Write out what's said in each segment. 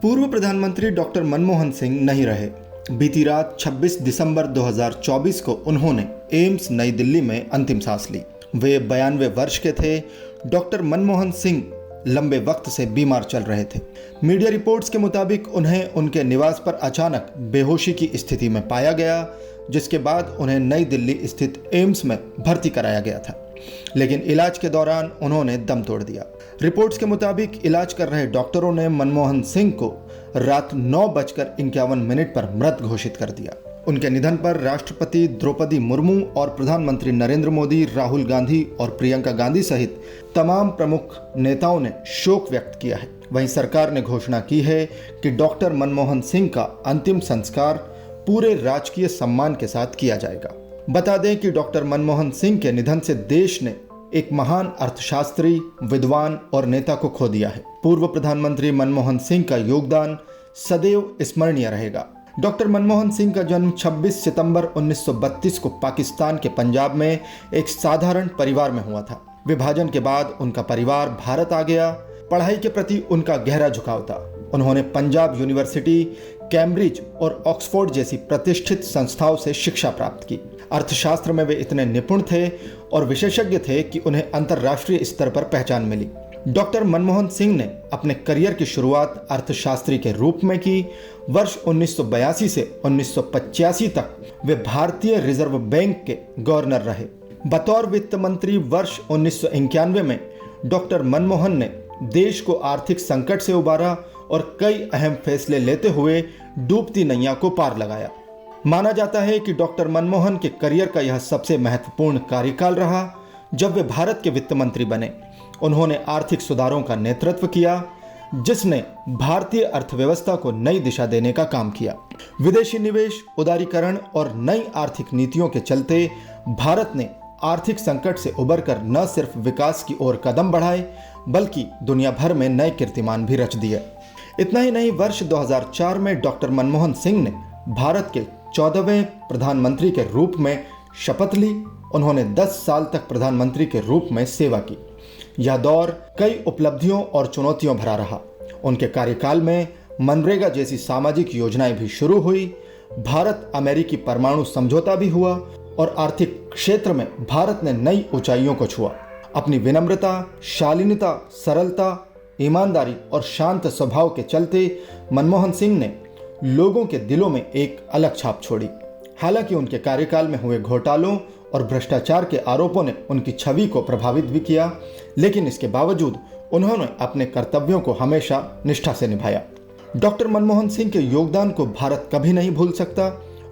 पूर्व प्रधानमंत्री डॉक्टर मनमोहन सिंह नहीं रहे। बीती रात 26 दिसंबर 2024 को उन्होंने एम्स नई दिल्ली में अंतिम सांस ली। वे 92 वर्ष के थे। डॉक्टर मनमोहन सिंह लंबे वक्त से बीमार चल रहे थे। मीडिया रिपोर्ट्स के मुताबिक उन्हें उनके निवास पर अचानक बेहोशी की स्थिति में पाया गया, जिसके बाद उन्हें नई दिल्ली स्थित एम्स में भर्ती कराया गया था, लेकिन इलाज के दौरान उन्होंने दम तोड़ दिया। रिपोर्ट्स के मुताबिक इलाज कर रहे डॉक्टरों ने मनमोहन सिंह को रात 9:51 पर मृत घोषित कर दिया। उनके निधन पर राष्ट्रपति द्रौपदी मुर्मू और प्रधानमंत्री नरेंद्र मोदी, राहुल गांधी और प्रियंका गांधी सहित तमाम प्रमुख नेताओं ने शोक व्यक्त किया है। वहीं सरकार ने घोषणा की है कि डॉक्टर मनमोहन सिंह का अंतिम संस्कार पूरे राजकीय सम्मान के साथ किया जाएगा। बता दें कि डॉक्टर मनमोहन सिंह के निधन से देश ने एक महान अर्थशास्त्री, विद्वान और नेता को खो दिया है। पूर्व प्रधानमंत्री मनमोहन सिंह का योगदान सदैव स्मरणीय रहेगा। डॉक्टर मनमोहन सिंह का जन्म 26 सितंबर 1932 को पाकिस्तान के पंजाब में एक साधारण परिवार में हुआ था। विभाजन के बाद उनका परिवार भारत आ गया। पढ़ाई के प्रति उनका गहरा झुकाव था। उन्होंने पंजाब यूनिवर्सिटी, कैम्ब्रिज और ऑक्सफोर्ड जैसी प्रतिष्ठित संस्थाओं से शिक्षा प्राप्त की। अर्थशास्त्र में वे इतने निपुण थे और विशेषज्ञ थे कि उन्हें अंतर्राष्ट्रीय स्तर पर पहचान मिली। डॉक्टर मनमोहन सिंह ने अपने करियर की शुरुआत अर्थशास्त्री के रूप में की। वर्ष 1982 से 1985 तक वे भारतीय रिजर्व बैंक के गवर्नर रहे। बतौर वित्त मंत्री वर्ष 1991 में डॉक्टर मनमोहन ने देश को आर्थिक संकट से उबारा और कई अहम फैसले लेते हुए डूबती नैया को पार लगाया। माना जाता है कि डॉक्टर मनमोहन के करियर का यह सबसे महत्वपूर्ण कार्यकाल रहा जब वे भारत के वित्त मंत्री बने। उन्होंने आर्थिक सुधारों का नेतृत्व किया, जिसने भारतीय अर्थव्यवस्था को नई दिशा देने का काम किया। विदेशी निवेश, उदारीकरण और नई आर्थिक नीतियों के चलते भारत ने आर्थिक संकट से उबरकर न सिर्फ विकास की ओर कदम बढ़ाए, बल्कि दुनिया भर में नए कीर्तिमान भी रच दिए। इतना ही नहीं, वर्ष 2004 में डॉक्टर मनमोहन सिंह ने भारत के 14वें प्रधानमंत्री के रूप में शपथ ली। उन्होंने 10 साल तक प्रधानमंत्री के रूप में सेवा की। यह दौर कई उपलब्धियों और चुनौतियों भरा रहा। उनके कार्यकाल में मनरेगा जैसी सामाजिक योजनाएं भी शुरू हुई। भारत अमेरिकी परमाणु समझौता भी हुआ और आर्थिक क्षेत्र में भारत ने नई ऊंचाइयों को छुआ। अपनी विनम्रता, शालीनता, सरलता, ईमानदारी और शांत स्वभाव के चलते मनमोहन सिंह ने लोगों के दिलों में एक अलग छाप छोड़ी। हालांकि उनके कार्यकाल में हुए घोटालों और भ्रष्टाचार के आरोपों ने उनकी छवि को प्रभावित भी किया, लेकिन इसके बावजूद उन्होंने अपने कर्तव्यों को हमेशा निष्ठा से निभाया। डॉक्टर मनमोहन सिंह के योगदान को भारत कभी नहीं भूल सकता।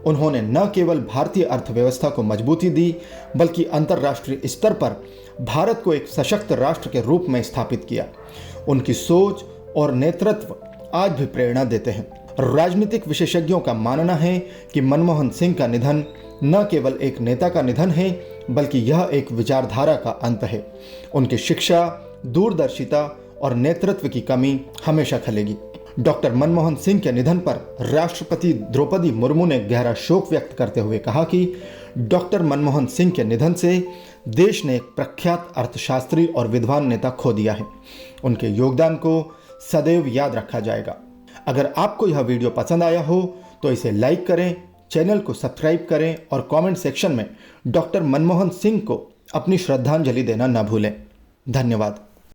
उन्होंने न केवल भारतीय अर्थव्यवस्था को मजबूती दी, बल्कि अंतर्राष्ट्रीय स्तर पर भारत को एक सशक्त राष्ट्र के रूप में स्थापित किया। उनकी सोच और नेतृत्व आज भी प्रेरणा देते हैं। राजनीतिक विशेषज्ञों का मानना है कि मनमोहन सिंह का निधन न केवल एक नेता का निधन है, बल्कि यह एक विचारधारा का अंत है। उनकी शिक्षा, दूरदर्शिता और नेतृत्व की कमी हमेशा खलेगी। डॉक्टर मनमोहन सिंह के निधन पर राष्ट्रपति द्रौपदी मुर्मू ने गहरा शोक व्यक्त करते हुए कहा कि डॉक्टर मनमोहन सिंह के निधन से देश ने एक प्रख्यात अर्थशास्त्री और विद्वान नेता खो दिया है। उनके योगदान को सदैव याद रखा जाएगा। अगर आपको यह वीडियो पसंद आया हो तो इसे लाइक करें, चैनल को सब्सक्राइब करें और कमेंट सेक्शन में डॉक्टर मनमोहन सिंह को अपनी श्रद्धांजलि देना न भूलें। धन्यवाद।